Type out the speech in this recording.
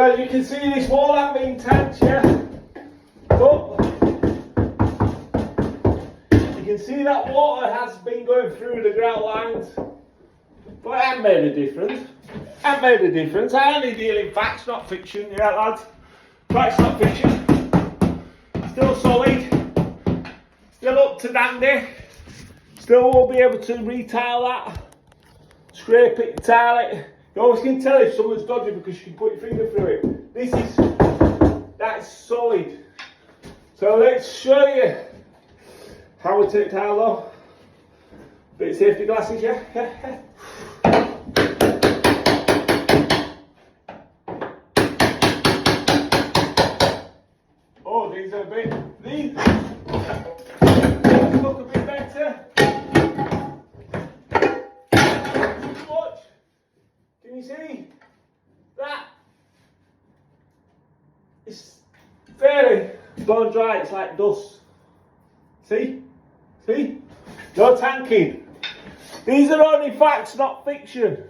As you can see, this wall hasn't been tanked yet, but you can see that water has been going through the grout lines, but it hasn't made a difference. I only deal in facts, not fiction, yeah lads. Facts, not fiction. Still solid, still up to dandy. Still won't be able to retile that, scrape it, tile it. You always can tell if someone's dodgy because you can put your finger through it. That's solid. So let's show you how we take tile off. Bit of safety glasses, yeah? Oh, these look a bit better. Watch. Can you see that? It's fairly bone dry, it's like dust. See? No tanking. These are only facts, not fiction.